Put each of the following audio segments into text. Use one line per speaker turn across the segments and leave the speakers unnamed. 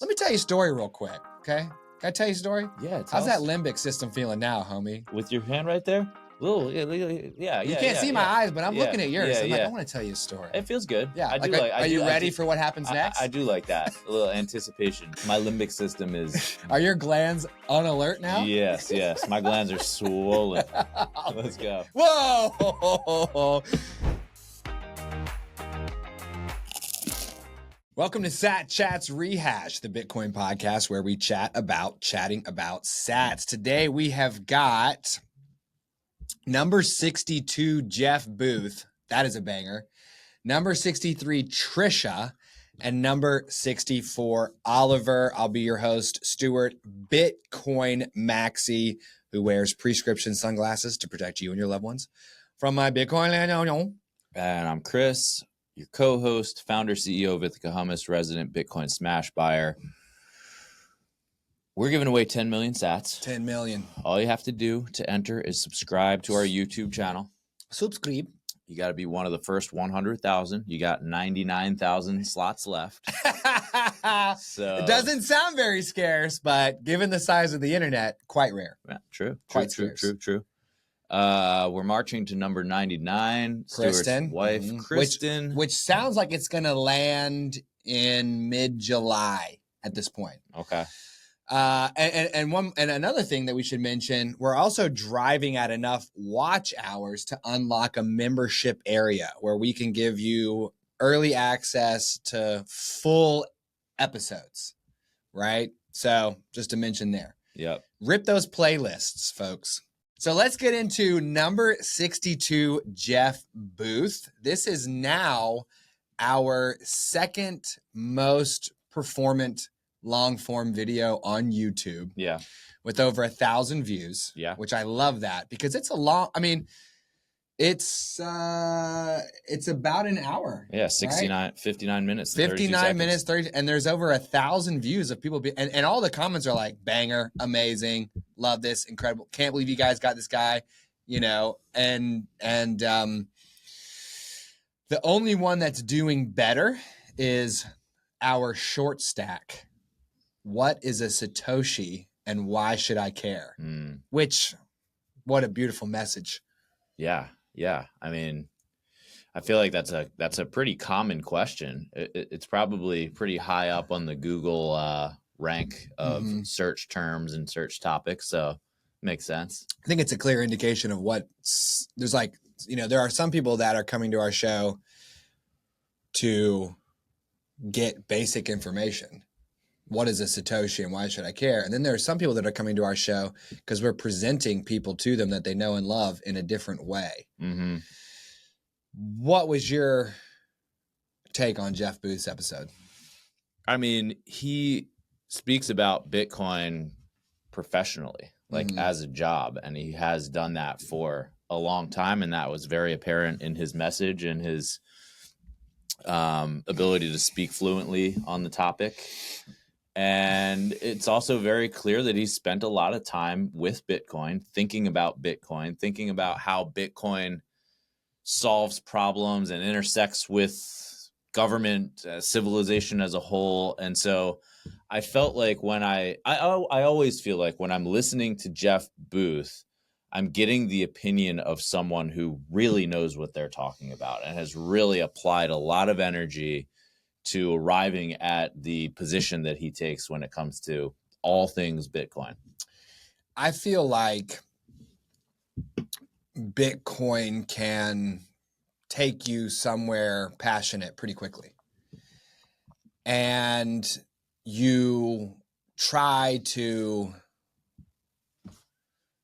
Let me tell you a story real quick, okay? Can I tell you a story?
Yeah.
How's that limbic system feeling now, homie?
With your hand right there? Little, yeah.
You can't see my eyes, but I'm looking at yours. I'm like, I want to tell you a story.
It feels good.
Yeah.
Are
you ready for what happens next?
I do like that. A little anticipation. My limbic system is.
Are your glands on alert now?
Yes. My glands are swollen. Let's go.
Whoa! Welcome to Sat Chats Rehash, the Bitcoin podcast where we chatting about sats. Today we have got number 62, Jeff Booth. That is a banger. Number 63, Tricia. And number 64, Oliver. I'll be your host, Stuart, Bitcoin Maxi, who wears prescription sunglasses to protect you and your loved ones from my Bitcoin land.
And I'm Chris, your co-host, founder, CEO of Ithaca Hummus, resident Bitcoin smash buyer. We're giving away 10 million sats.
10 million.
All you have to do to enter is subscribe to our YouTube channel.
Subscribe.
You got to be one of the first 100,000. You got 99,000 slots left. So
it doesn't sound very scarce, but given the size of the internet, quite rare.
Yeah, true. We're marching to number 99.
Kristen,
Stuart's wife, Kristen,
which sounds like it's going to land in mid-July at this point.
Okay.
And another thing that we should mention, we're also driving at enough watch hours to unlock a membership area where we can give you early access to full episodes, right? So just to mention there.
Yep.
Rip those playlists, folks. So let's get into number 62, Jeff Booth. This is now our second most performant long form video on YouTube.
Yeah.
With over 1,000 views.
Yeah.
Which I love that because it's a long, I mean, it's about an hour.
Yeah. 59 minutes.
59 minutes, 30, and there's over 1,000 views of people and all the comments are like, banger, amazing, love this, incredible. Can't believe you guys got this guy, you know, and the only one that's doing better is our short stack. What is a Satoshi and why should I care? Which, what a beautiful message.
Yeah. I mean, I feel like that's a pretty common question. It's probably pretty high up on the Google rank of search terms and search topics. So makes sense.
I think it's a clear indication of there's like, you know, there are some people that are coming to our show to get basic information. What is a Satoshi and why should I care? And then there are some people that are coming to our show because we're presenting people to them that they know and love in a different way. Mm-hmm. What was your take on Jeff Booth's episode?
I mean, he speaks about Bitcoin professionally, like as a job, and he has done that for a long time. And that was very apparent in his message and his ability to speak fluently on the topic. And it's also very clear that he spent a lot of time with Bitcoin, thinking about how Bitcoin solves problems and intersects with government, civilization as a whole. And so I felt like when I always feel like when I'm listening to Jeff Booth, I'm getting the opinion of someone who really knows what they're talking about and has really applied a lot of energy to arriving at the position that he takes when it comes to all things Bitcoin.
I feel like Bitcoin can take you somewhere passionate pretty quickly. And you try to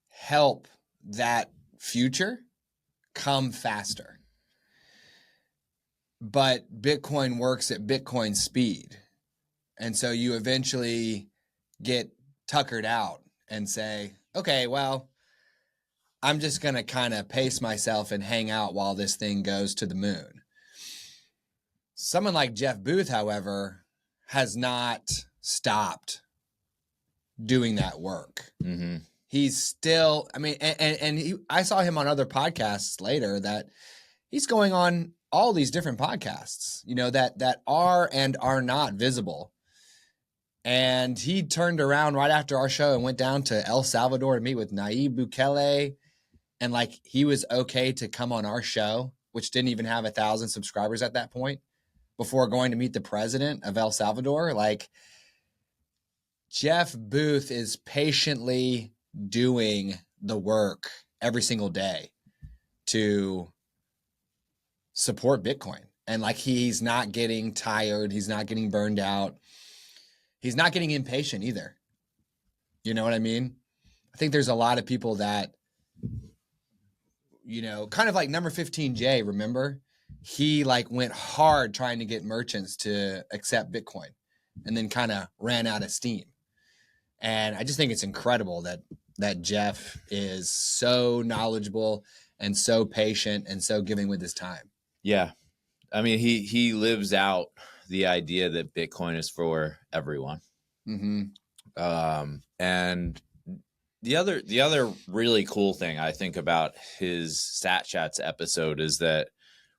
help that future come faster. But Bitcoin works at Bitcoin speed. And so you eventually get tuckered out and say, okay, well, I'm just going to kind of pace myself and hang out while this thing goes to the moon. Someone like Jeff Booth, however, has not stopped doing that work. Mm-hmm. He's still, I mean, I saw him on other podcasts later that he's going on all these different podcasts, you know, that are and are not visible. And he turned around right after our show and went down to El Salvador to meet with Nayib Bukele. And like, he was okay to come on our show, which didn't even have 1,000 subscribers at that point, before going to meet the president of El Salvador. Like, Jeff Booth is patiently doing the work every single day to support Bitcoin. And like, he's not getting tired. He's not getting burned out. He's not getting impatient either. You know what I mean? I think there's a lot of people that, you know, kind of like number 15J, remember? He like went hard trying to get merchants to accept Bitcoin and then kind of ran out of steam. And I just think it's incredible that Jeff is so knowledgeable and so patient and so giving with his time.
Yeah. I mean, he lives out the idea that Bitcoin is for everyone.
Mm-hmm.
And the other really cool thing I think about his Stat Chats episode is that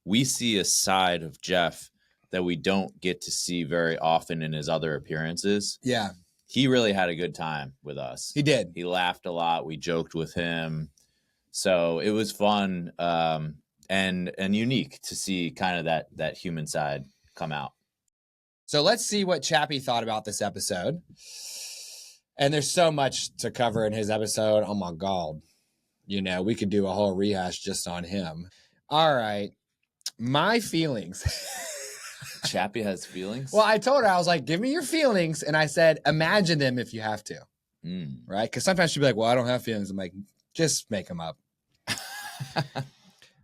we see a side of Jeff that we don't get to see very often in his other appearances.
Yeah.
He really had a good time with us.
He did.
He laughed a lot. We joked with him. So it was fun and unique to see kind of that human side come out.
So let's see what Chappie thought about this episode. And there's so much to cover in his episode. Oh my God. You know, we could do a whole rehash just on him. All right. My feelings.
Chappie has feelings?
Well, I told her, I was like, give me your feelings. And I said, imagine them if you have to. Right? Because sometimes she'd be like, well, I don't have feelings. I'm like, just make them up.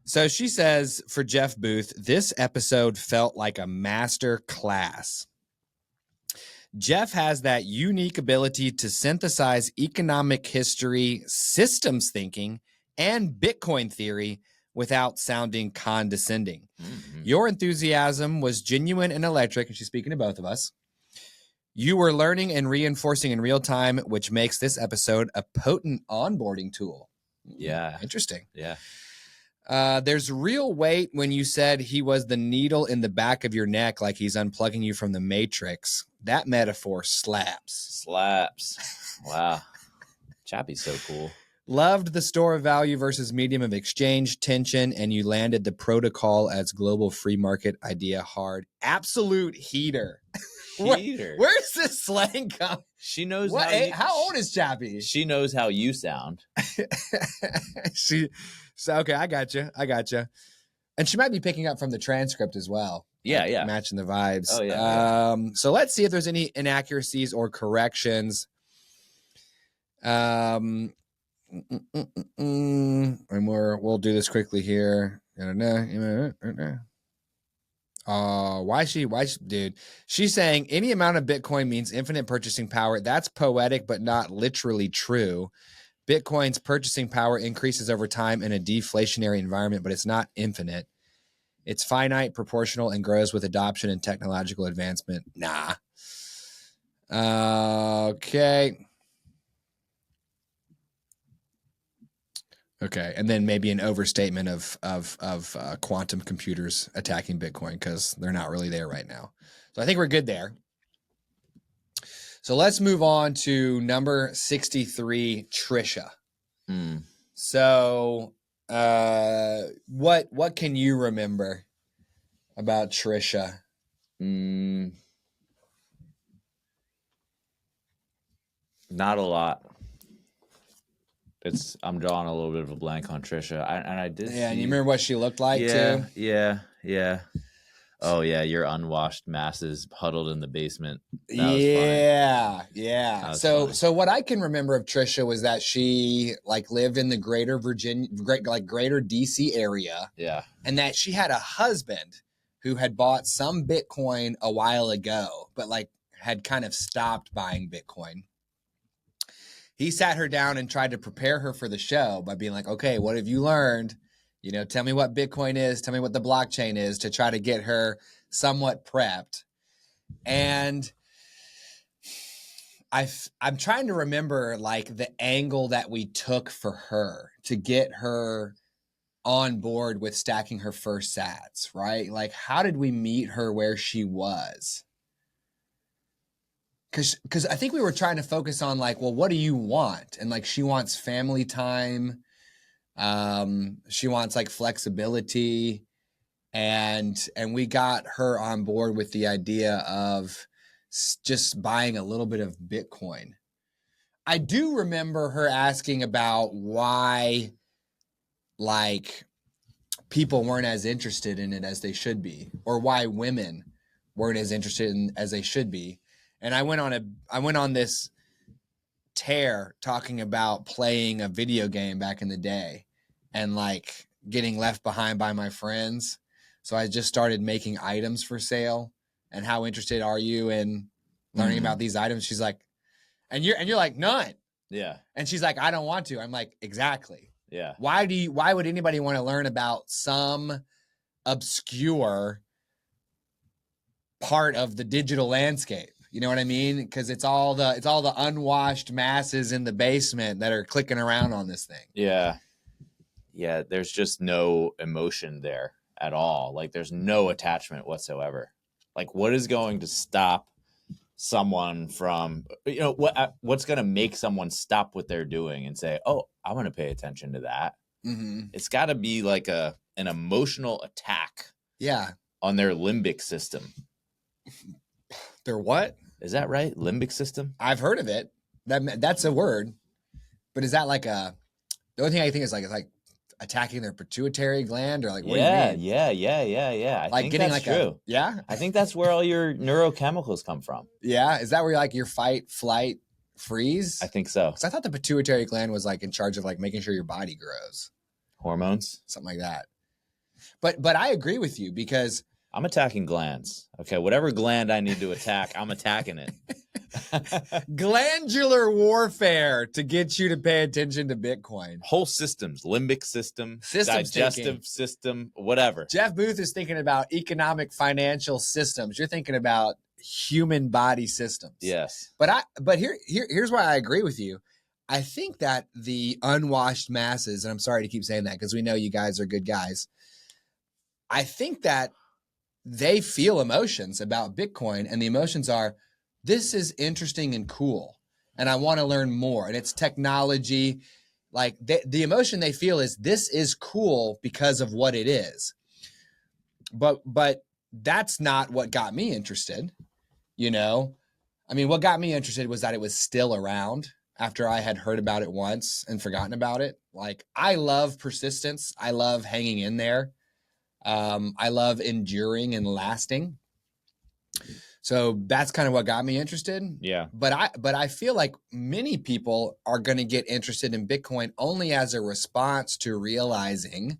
So she says, for Jeff Booth, this episode felt like a master class. Jeff has that unique ability to synthesize economic history, systems thinking, and Bitcoin theory without sounding condescending. Mm-hmm. Your enthusiasm was genuine and electric, and she's speaking to both of us. You were learning and reinforcing in real time, which makes this episode a potent onboarding tool.
Yeah.
Interesting.
Yeah.
There's real weight when you said he was the needle in the back of your neck, like he's unplugging you from the Matrix. That metaphor slaps.
Slaps. Wow. Chappie's so cool.
Loved the store of value versus medium of exchange tension, and you landed the protocol as global free market idea hard. Absolute heater.
Heater.
Where's this slang come?
She knows
what, how old is Chappie?
She knows how you sound.
Okay, I got you. And she might be picking up from the transcript as well.
Yeah,
like,
yeah.
Matching the vibes.
Oh, yeah.
So let's see if there's any inaccuracies or corrections. And we'll do this quickly here. Dude, she's saying any amount of Bitcoin means infinite purchasing power. That's poetic, but not literally true. Bitcoin's purchasing power increases over time in a deflationary environment, but it's not infinite. It's finite, proportional, and grows with adoption and technological advancement. Nah. Okay. Okay, and then maybe an overstatement of quantum computers attacking Bitcoin because they're not really there right now. So I think we're good there. So let's move on to number 63, Tricia. So what can you remember about Tricia?
Not a lot. I'm drawing a little bit of a blank on Tricia. I did.
Yeah, and you remember what she looked like too?
Yeah. Oh yeah, your unwashed masses huddled in the basement.
Yeah. So
funny.
what I can remember of Tricia was that she like lived in the greater DC area.
Yeah.
And that she had a husband who had bought some Bitcoin a while ago, but like had kind of stopped buying Bitcoin. He sat her down and tried to prepare her for the show by being like, okay, what have you learned? You know, tell me what Bitcoin is. Tell me what the blockchain is, to try to get her somewhat prepped. And I'm trying to remember like the angle that we took for her to get her on board with stacking her first sats, right? Like, how did we meet her where she was? because I think we were trying to focus on like, well, what do you want? And like, she wants family time. She wants like flexibility, and we got her on board with the idea of just buying a little bit of Bitcoin. I do remember her asking about why like people weren't as interested in it as they should be, or why women weren't as interested in as they should be. And I went on this tear talking about playing a video game back in the day and like getting left behind by my friends. So I just started making items for sale. And how interested are you in learning about these items? She's like, and you're like, none.
Yeah.
And she's like, I don't want to. I'm like, exactly.
Yeah.
Why would anybody want to learn about some obscure part of the digital landscape? You know what I mean? Because it's all the unwashed masses in the basement that are clicking around on this thing.
Yeah. Yeah. There's just no emotion there at all. Like there's no attachment whatsoever. Like what is going to stop someone from, what's going to make someone stop what they're doing and say, oh, I want to pay attention to that.
Mm-hmm.
It's got to be like an emotional attack.
Yeah.
On their limbic system.
Their what?
Is that right? Limbic system?
I've heard of it. That's a word. But is that like the only thing I think is like, it's like attacking their pituitary gland, or like, what do you mean?
Yeah. I think
getting
that's
like
true.
Yeah.
I think that's where all your neurochemicals come from.
Yeah. Is that where like your fight, flight, freeze?
I think so.
Because I thought the pituitary gland was like in charge of like making sure your body grows.
Hormones?
Something like that. But I agree with you because
I'm attacking glands. Okay, whatever gland I need to attack, I'm attacking it.
Glandular warfare to get you to pay attention to Bitcoin.
Whole systems, limbic system,
Systems
digestive
thinking.
System, whatever.
Jeff Booth is thinking about economic financial systems. You're thinking about human body systems.
Yes.
But here's why I agree with you. I think that the unwashed masses, and I'm sorry to keep saying that because we know you guys are good guys. I think that they feel emotions about Bitcoin, and the emotions are, this is interesting and cool, and I want to learn more. And it's technology. Like the emotion they feel is, this is cool because of what it is. But that's not what got me interested. You know, I mean, what got me interested was that it was still around after I had heard about it once and forgotten about it. Like, I love persistence. I love hanging in there. I love enduring and lasting. So that's kind of what got me interested.
Yeah.
But I feel like many people are going to get interested in Bitcoin only as a response to realizing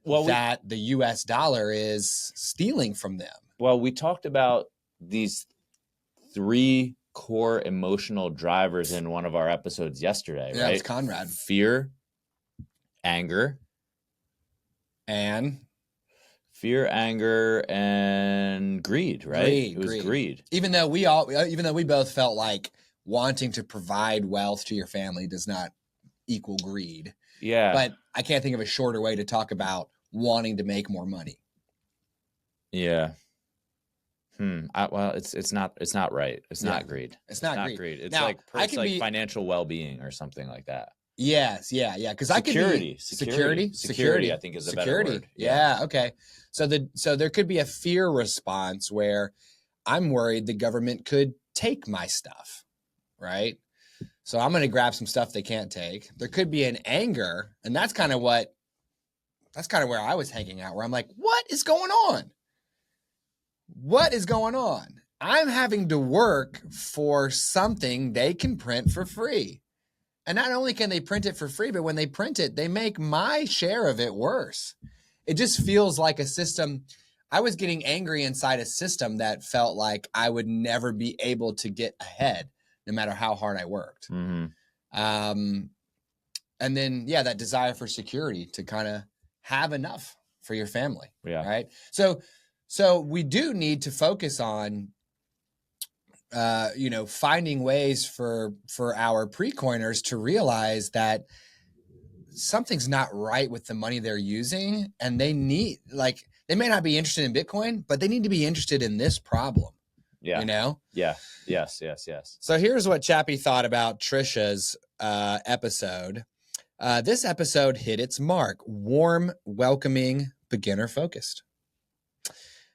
that the US dollar is stealing from them.
Well, we talked about these 3 core emotional drivers in one of our episodes yesterday, right?
Yeah, it's Conrad.
Fear, anger, and greed, right? It was greed.
Even though we both felt like wanting to provide wealth to your family does not equal greed.
Yeah.
But I can't think of a shorter way to talk about wanting to make more money.
Yeah. Well, it's not right. It's not greed.
It's not greed.
It's
now,
like financial well-being or something like that.
Yes. Yeah. Because I could be security.
I think is a better word.
Yeah. Okay. So there could be a fear response where I'm worried the government could take my stuff, right? So I'm going to grab some stuff they can't take. There could be an anger, and that's kind of where I was hanging out, where I'm like, what is going on? What is going on? I'm having to work for something they can print for free. And not only can they print it for free, but when they print it, they make my share of it worse. It just feels like a system. I was getting angry inside a system that felt like I would never be able to get ahead, no matter how hard I worked.
Mm-hmm.
And then, that desire for security to kind of have enough for your family.
Yeah.
Right. So we do need to focus on, finding ways for our pre-coiners to realize that something's not right with the money they're using, and they may not be interested in Bitcoin, but they need to be interested in this problem.
Yeah.
You know?
Yeah. Yes.
So here's what Chappie thought about Tricia's episode. This episode hit its mark. Warm, welcoming, beginner focused.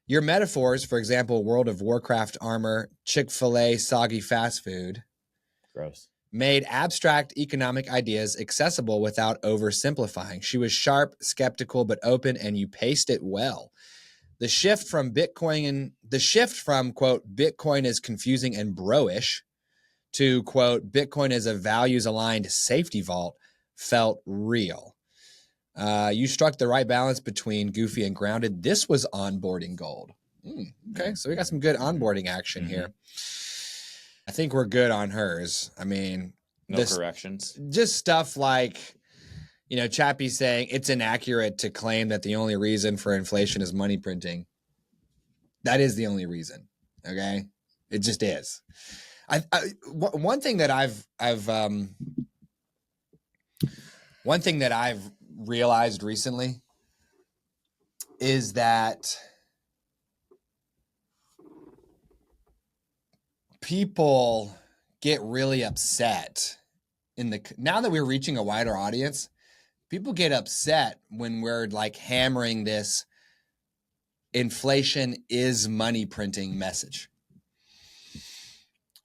Your metaphors, for example, World of Warcraft armor, Chick-fil-A soggy fast food,
Gross.
made abstract economic ideas accessible without oversimplifying. She was sharp, skeptical, but open, and you paced it well. The shift from quote, Bitcoin is confusing and bro-ish to, quote, Bitcoin is a values-aligned safety vault felt real. You struck the right balance between goofy and grounded. This was onboarding gold. Okay, so we got some good onboarding action here. I think we're good on hers. I mean,
no corrections.
Just stuff like, you know, Chappie saying it's inaccurate to claim that the only reason for inflation is money printing. That is the only reason. Okay, it just is. One thing that I've realized recently is that people get really upset now that we're reaching a wider audience. People get upset when we're like hammering this inflation is money printing message.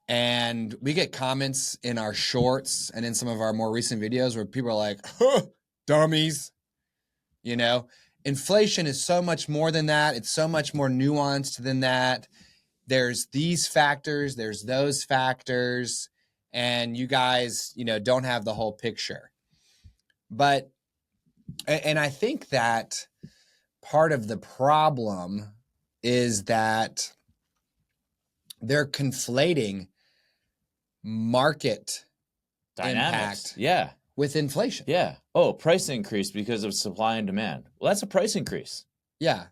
And we get comments in our shorts and in some of our more recent videos where people are like, dummies. You know, inflation is so much more than that. It's so much more nuanced than that. There's these factors, there's those factors, and you guys, you know, don't have the whole picture. But, and I think that part of the problem is that they're conflating market
dynamics
impact with inflation.
Yeah. Oh, price increase because of supply and demand. Well, that's a price increase.
Yeah.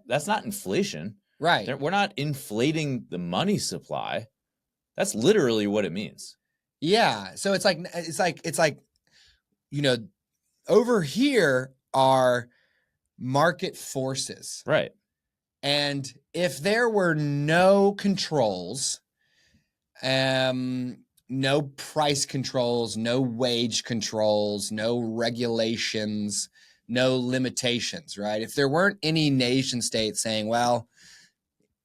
That's not inflation.
Right.
We're not inflating the money supply. That's literally what it means.
Yeah. So it's like, you know, over here are market forces.
Right.
And if there were no controls, no price controls, no wage controls, no regulations, no limitations, right? If there weren't any nation state saying, well,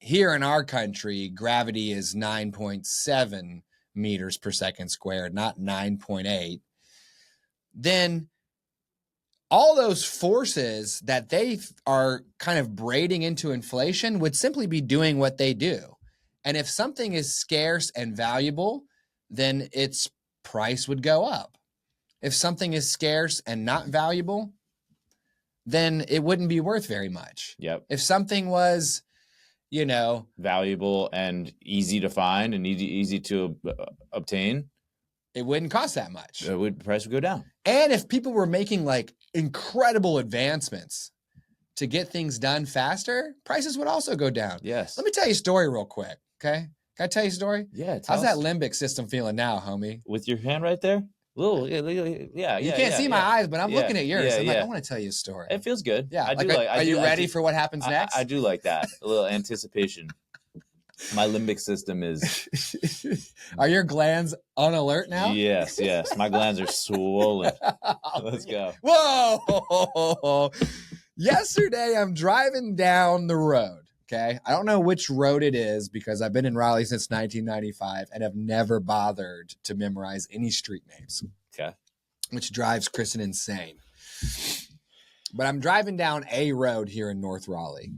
here in our country, gravity is 9.7 meters per second squared, not 9.8, then all those forces that they are kind of braiding into inflation would simply be doing what they do. And if something is scarce and valuable, then its price would go up. If something is scarce and not valuable, then it wouldn't be worth very much.
Yep.
If something was, you know,
valuable and easy to find and easy to obtain,
it wouldn't cost that much.
The price would go down. And
if people were making like incredible advancements to get things done faster, prices would also go down.
Yes.
Let me tell you a story real quick, okay? Can I tell you a story?
Yeah.
How's that limbic system feeling now, homie?
With your hand right there? Little, yeah.
You can't see my eyes, but I'm looking at yours. I'm like, I want to tell you a story.
It feels good.
Yeah. Are you ready for what happens next?
I do like that. A little anticipation. My limbic system is.
Are your glands on alert now?
Yes. My glands are swollen. Let's go.
Whoa. Yesterday, I'm driving down the road. Okay. I don't know which road it is because I've been in Raleigh since 1995 and have never bothered to memorize any street names.
Okay.
Which drives Kristen insane. But I'm driving down a road here in North Raleigh.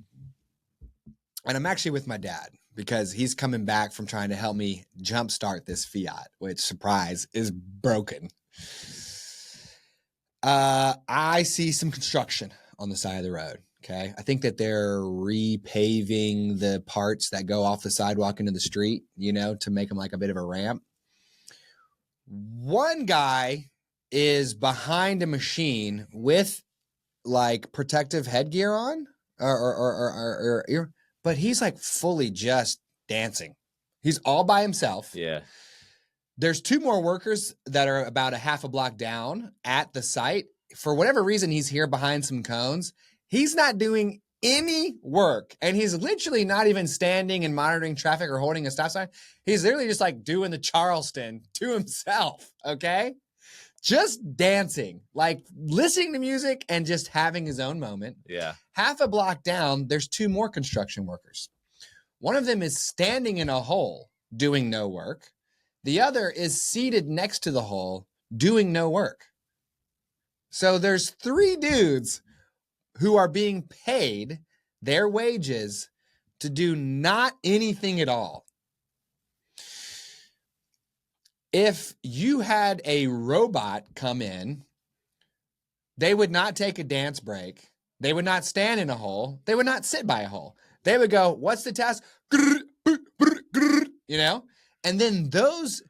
And I'm actually with my dad because he's coming back from trying to help me jumpstart this Fiat, which, surprise, is broken. I see some construction on the side of the road. Okay. I think that they're repaving the parts that go off the sidewalk into the street, you know, to make them like a bit of a ramp. One guy is behind a machine with like protective headgear on or but he's like fully just dancing. He's all by himself.
Yeah.
There's two more workers that are about a half a block down at the site. For whatever reason, he's here behind some cones. He's not doing any work. And he's literally not even standing and monitoring traffic or holding a stop sign. He's literally just like doing the Charleston to himself. Okay. Just dancing, like listening to music and just having his own moment.
Yeah.
Half a block down, there's 2 more construction workers. One of them is standing in a hole doing no work. The other is seated next to the hole doing no work. So there's 3 dudes who are being paid their wages to do not anything at all. If you had a robot come in, they would not take a dance break. They would not stand in a hole. They would not sit by a hole. They would go, what's the task? You know? And then those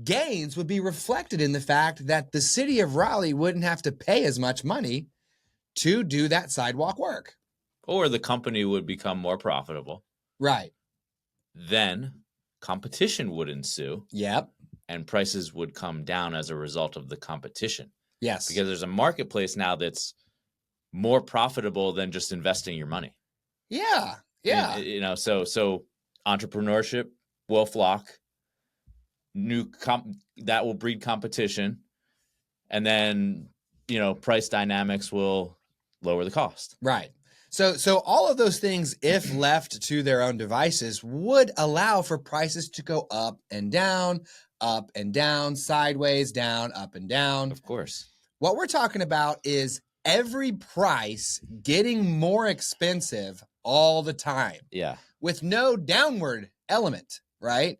gains would be reflected in the fact that the city of Raleigh wouldn't have to pay as much money to do that sidewalk work.
Or the company would become more profitable.
Right.
Then competition would ensue.
Yep.
And prices would come down as a result of the competition.
Yes.
Because there's a marketplace now that's more profitable than just investing your money.
Yeah. Yeah.
You know, so entrepreneurship will flock. That will breed competition. And then, you know, price dynamics will lower the cost.
Right. So all of those things, if left to their own devices, would allow for prices to go up and down, sideways, down, up and down.
Of course.
What we're talking about is every price getting more expensive all the time.
Yeah.
With no downward element, right?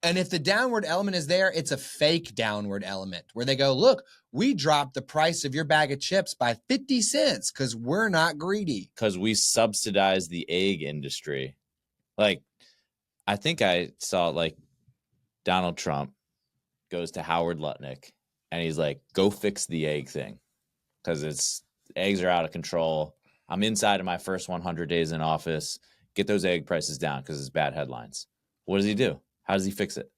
And if the downward element is there, it's a fake downward element where they go, look, we dropped the price of your bag of chips by 50 cents because we're not greedy.
Because we subsidize the egg industry. Like, I think I saw like Donald Trump goes to Howard Lutnick and he's like, go fix the egg thing because eggs are out of control. I'm inside of my first 100 days in office. Get those egg prices down because it's bad headlines. What does he do? How does he fix it?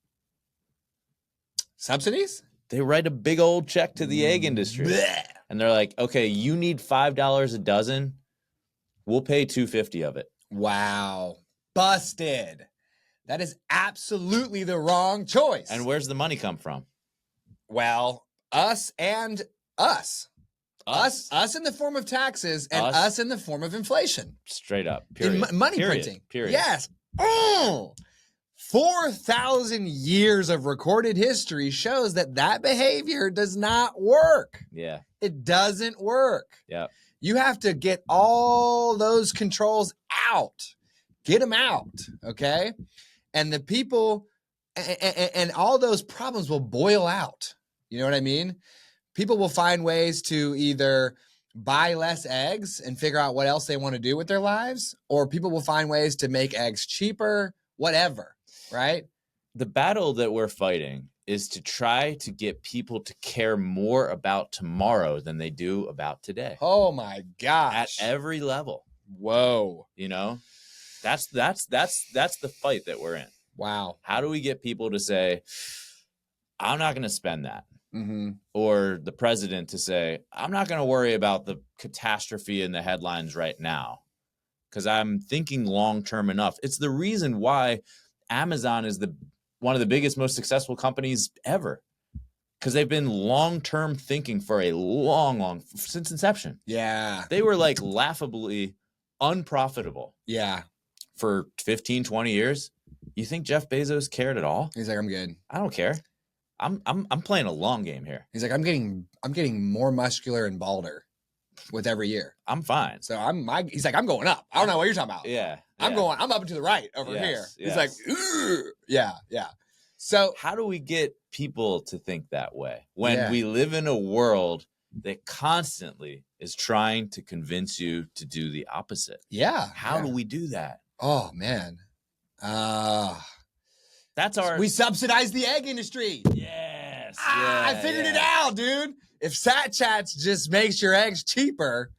Subsidies?
They write a big old check to the egg industry.
Blech.
And they're like, okay, you need $5 a dozen. We'll pay $2.50 of it.
Wow. Busted. That is absolutely the wrong choice.
And where's the money come from?
Well, us and us. Us in the form of taxes and us in the form of inflation.
Straight up. Period.
Money
Period.
printing.
Period.
Yes. 4,000 years of recorded history shows that behavior does not work.
Yeah.
It doesn't work.
Yeah.
You have to get all those controls out. Get them out, okay? And the people and all those problems will boil out. You know what I mean? People will find ways to either buy less eggs and figure out what else they want to do with their lives, or people will find ways to make eggs cheaper, whatever, right?
The battle that we're fighting is to try to get people to care more about tomorrow than they do about today.
Oh my gosh.
At every level.
Whoa.
You know? That's the fight that we're in.
Wow.
How do we get people to say, I'm not going to spend that?
Mm-hmm.
Or the president to say, I'm not going to worry about the catastrophe in the headlines right now because I'm thinking long-term enough. It's the reason why Amazon is one of the biggest, most successful companies ever, because they've been long-term thinking for a long, since inception.
Yeah.
They were like laughably unprofitable.
Yeah.
For 15, 20 years. You think Jeff Bezos cared at all?
He's like, I'm good.
I don't care. I'm playing a long game here.
He's like, I'm getting more muscular and balder with every year.
I'm fine.
So he's like, I'm going up. I don't know what you're talking about.
Yeah.
I'm up and to the right over here. He's
Yes.
like, ugh. Yeah. So
how do we get people to think that way when we live in a world that constantly is trying to convince you to do the opposite?
Yeah.
How do we do that?
Oh man.
We
subsidize the egg industry.
Yes.
I figured it out, dude. If Sat Chats just makes your eggs cheaper.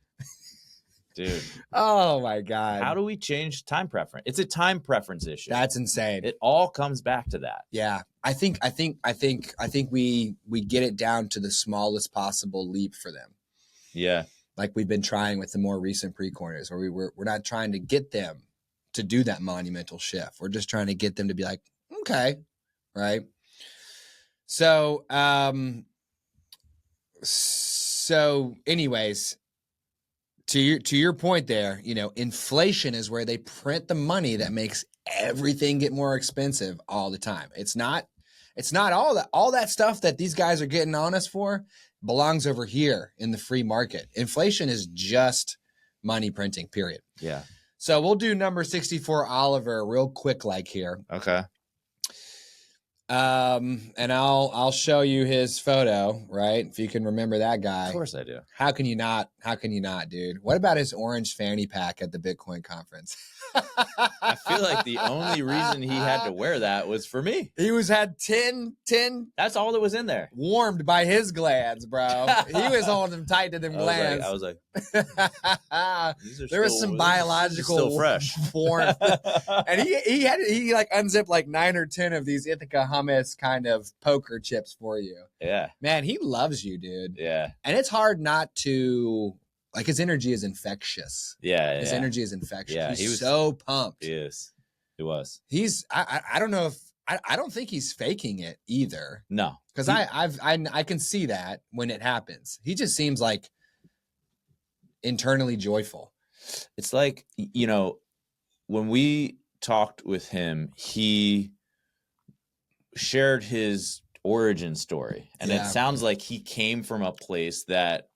Dude.
Oh my God.
How do we change time preference? It's a time preference issue.
That's insane.
It all comes back to that.
Yeah. I think we get it down to the smallest possible leap for them.
Yeah.
like we've been trying with the more recent pre-coiners, where we're not trying to get them to do that monumental shift. We're just trying to get them to be like, okay, right? So, anyways, to your point there, inflation is where they print the money that makes everything get more expensive all the time. It's not all that stuff that these guys are getting on us for belongs over here in the free market. Inflation is just money printing, period.
Yeah.
So we'll do number 64, Oliver, real quick like here.
Okay.
And I'll show you his photo, right? If you can remember that guy.
Of course I do.
How can you not, dude? What about his orange fanny pack at the Bitcoin conference?
I feel like the only reason he had to wear that was for me.
He had 10.
That's all that was in there.
Warmed by his glands, bro. He was holding them tight to them glands.
I was like,
there was some biological
still fresh
warmth. And he like unzipped like 9 or 10 of these Ithaca hummus kind of poker chips for you.
Yeah.
Man, he loves you, dude.
Yeah.
And it's hard not to, like, his energy is infectious.
Yeah.
His energy is infectious.
Yeah,
he was so pumped.
He is. He was.
I don't know if, I don't think he's faking it either.
No.
Because I can see that when it happens. He just seems like internally joyful.
It's like, when we talked with him, he shared his origin story. And it sounds like he came from a place that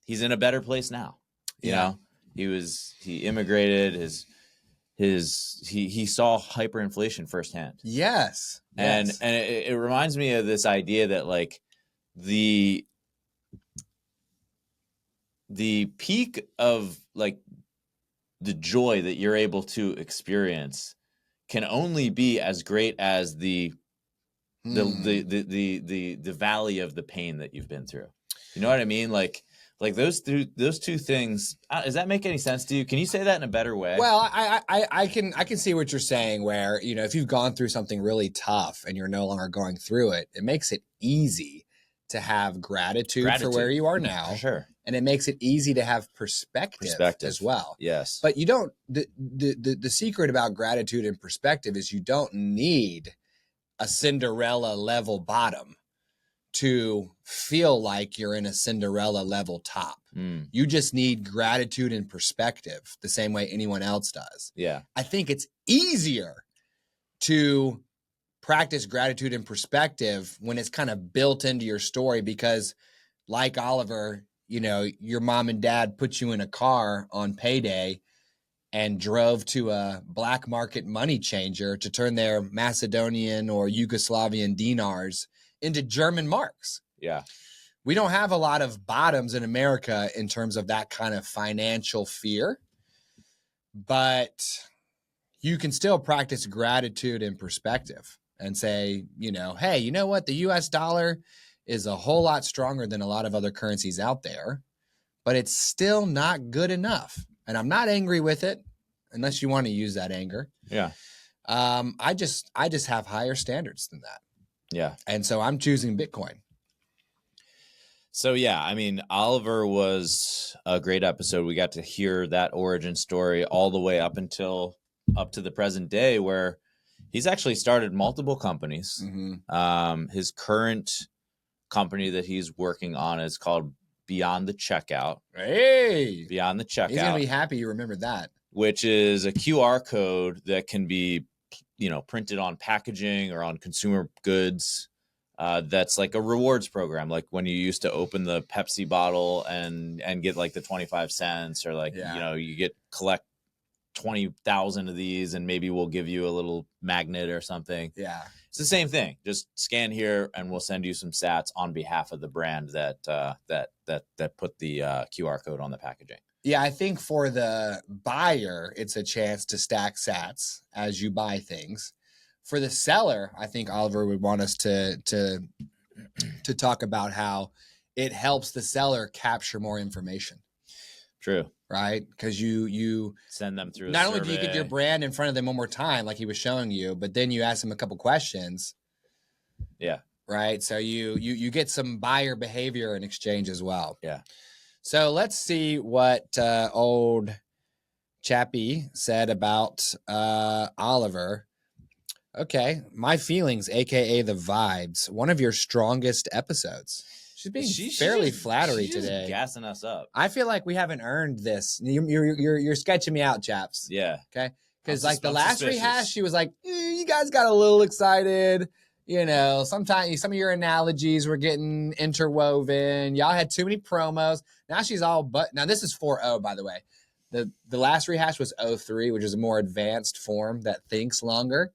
he's in a better place now. You know, he immigrated, he saw hyperinflation firsthand.
Yes.
And it reminds me of this idea that like the peak of like the joy that you're able to experience can only be as great as the valley of the pain that you've been through. You know what I mean? Like those two things. Does that make any sense to you? Can you say that in a better way?
Well, I can see what you're saying. Where if you've gone through something really tough and you're no longer going through it, it makes it easy to have gratitude for where you are now.
For sure.
And it makes it easy to have perspective as well.
Yes.
But you don't. The secret about gratitude and perspective is you don't need a Cinderella level bottom to feel like you're in a Cinderella level top. You just need gratitude and perspective the same way anyone else does.
Yeah.
I think it's easier to practice gratitude and perspective when it's kind of built into your story because, like Oliver, your mom and dad put you in a car on payday and drove to a black market money changer to turn their Macedonian or Yugoslavian dinars into German marks.
Yeah.
We don't have a lot of bottoms in America in terms of that kind of financial fear, but you can still practice gratitude and perspective and say, hey, you know what? The US dollar is a whole lot stronger than a lot of other currencies out there, but it's still not good enough. And I'm not angry with it unless you want to use that anger.
Yeah.
I just have higher standards than that.
Yeah.
And so I'm choosing Bitcoin.
So, yeah, I mean, Oliver was a great episode. We got to hear that origin story all the way up to the present day where he's actually started multiple companies. Mm-hmm. His current company that he's working on is called Beyond the Checkout.
Hey,
Beyond the Checkout.
He's going to be happy you remembered that.
Which is a QR code that can be, printed on packaging or on consumer goods. That's like a rewards program, like when you used to open the Pepsi bottle and get like the 25 cents or like, you collect 20,000 of these and maybe we'll give you a little magnet or something.
Yeah.
It's the same thing. Just scan here and we'll send you some sats on behalf of the brand that put the QR code on the packaging.
Yeah, I think for the buyer, it's a chance to stack sats as you buy things. For the seller, I think Oliver would want us to talk about how it helps the seller capture more information.
True.
Right? Because you
send them through.
Not only do you get your brand in front of them one more time, like he was showing you, but then you ask them a couple questions.
Yeah.
Right. So you get some buyer behavior in exchange as well.
Yeah.
So let's see what old Chappie said about Oliver. Okay, my feelings, aka the vibes. One of your strongest episodes. She's being fairly flattery today.
Gassing us up.
I feel like we haven't earned this. You're sketching me out, chaps.
Yeah.
Okay. Because like the last
suspicious.
rehash, she was like, you guys got a little excited. You know, sometimes some of your analogies were getting interwoven. Y'all had too many promos. Now she's all but. Now this is 4.0, by the way. The last rehash was 03, which is a more advanced form that thinks longer,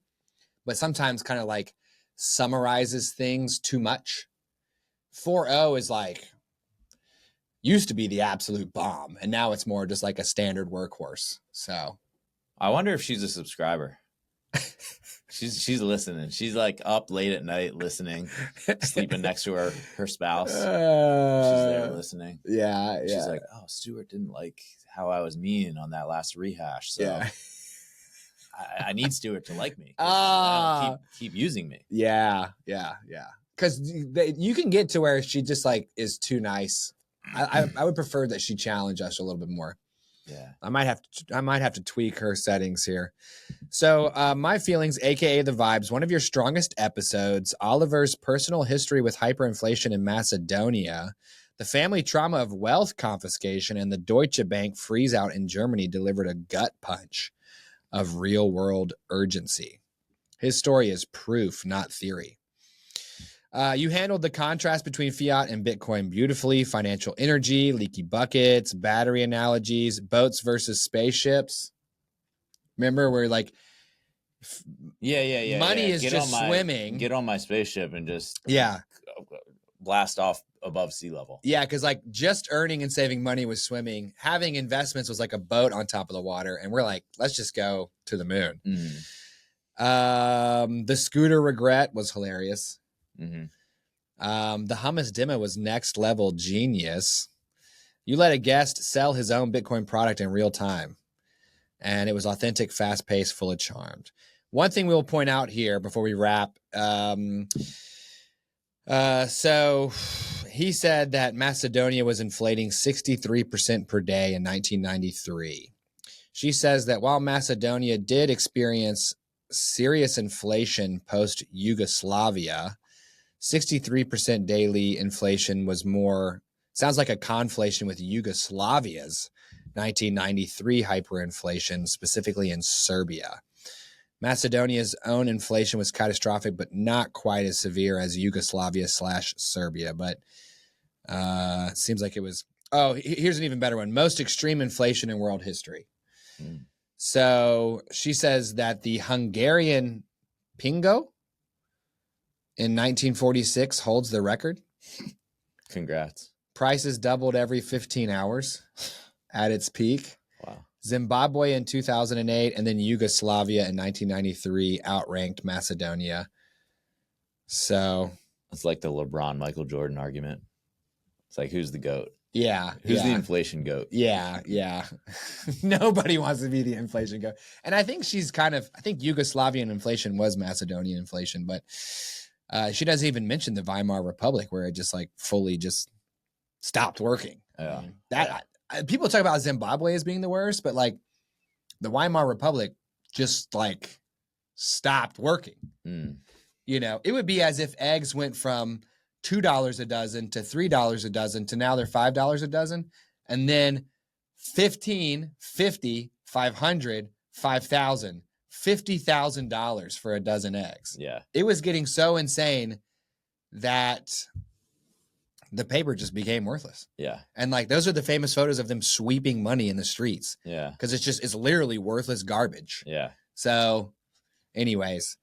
but sometimes kind of like summarizes things too much. 4.0 is like, used to be the absolute bomb, and now it's more just like a standard workhorse. So
I wonder if she's a subscriber. She's listening. She's like up late at night listening, sleeping next to her spouse. She's there listening.
Yeah.
She's like, oh, Stuart didn't like how I was mean on that last rehash. So yeah. I need Stuart to like me. Keep using me. Yeah. Because you can get to where she just like is too nice. I would prefer that she challenge us a little bit more. Yeah,
I might have to tweak her settings here. So my feelings, aka the vibes. One of your strongest episodes. Oliver's personal history with hyperinflation in Macedonia, the family trauma of wealth confiscation, and the Deutsche Bank freeze out in Germany delivered a gut punch of real world urgency. His story is proof, not theory. You handled the contrast between fiat and Bitcoin beautifully. Financial energy, leaky buckets, battery analogies, boats versus spaceships. Remember, we're like, money is just swimming.
Get on my spaceship and just blast off above sea level.
Yeah, because like just earning and saving money was swimming. Having investments was like a boat on top of the water, and we're like, let's just go to the moon. The scooter regret was hilarious. Mm-hmm. The hummus demo was next level genius. You let a guest sell his own Bitcoin product in real time, and it was authentic, fast paced, full of charmed. One thing we will point out here before we wrap. So he said that Macedonia was inflating 63% per day in 1993. She says that while Macedonia did experience serious inflation post Yugoslavia, 63% daily inflation was more, sounds like a conflation with Yugoslavia's 1993 hyperinflation, specifically in Serbia. Macedonia's own inflation was catastrophic, but not quite as severe as Yugoslavia/Serbia. But it seems like it was. Oh, here's an even better one. Most extreme inflation in world history. So she says that the Hungarian Pingo in 1946 holds the record.
Congrats.
Prices doubled every 15 hours at its peak.
Wow.
Zimbabwe in 2008, and then Yugoslavia in 1993 outranked Macedonia. So
it's like the LeBron Michael Jordan argument. It's like, who's the GOAT?
Yeah.
Who's the inflation GOAT?
Yeah. Nobody wants to be the inflation GOAT. And I think I think Yugoslavian inflation was Macedonian inflation, but she doesn't even mention the Weimar Republic, where it just like fully just stopped working.
Yeah.
People talk about Zimbabwe as being the worst, but like the Weimar Republic just like stopped working. You know, it would be as if eggs went from $2 a dozen to $3 a dozen to now they're $5 a dozen. And then 15, 50, 500, 5,000, $50,000 for a dozen eggs.
Yeah.
It was getting so insane that the paper just became worthless.
Yeah.
And like, those are the famous photos of them sweeping money in the streets.
Yeah.
Because it's literally worthless garbage.
Yeah.
So anyways.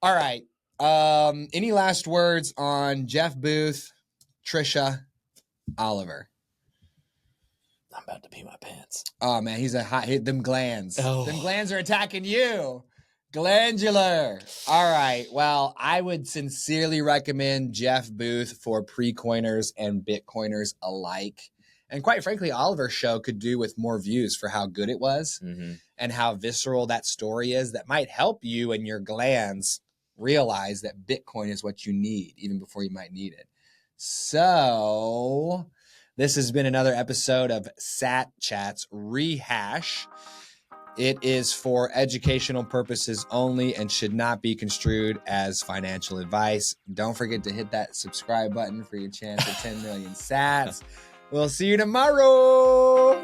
All right. Any last words on Jeff Booth, Tricia, Oliver?
I'm about to pee my pants.
Oh man, he's them glands. Them glands are attacking you. Glandular. All right. Well, I would sincerely recommend Jeff Booth for pre-coiners and Bitcoiners alike. And quite frankly, Oliver's show could do with more views for how good it was and how visceral that story is. That might help you and your glands realize that Bitcoin is what you need even before you might need it. So This has been another episode of Sat Chats Rehash. It is for educational purposes only and should not be construed as financial advice. Don't forget to hit that subscribe button for your chance at 10 million sats. We'll see you tomorrow.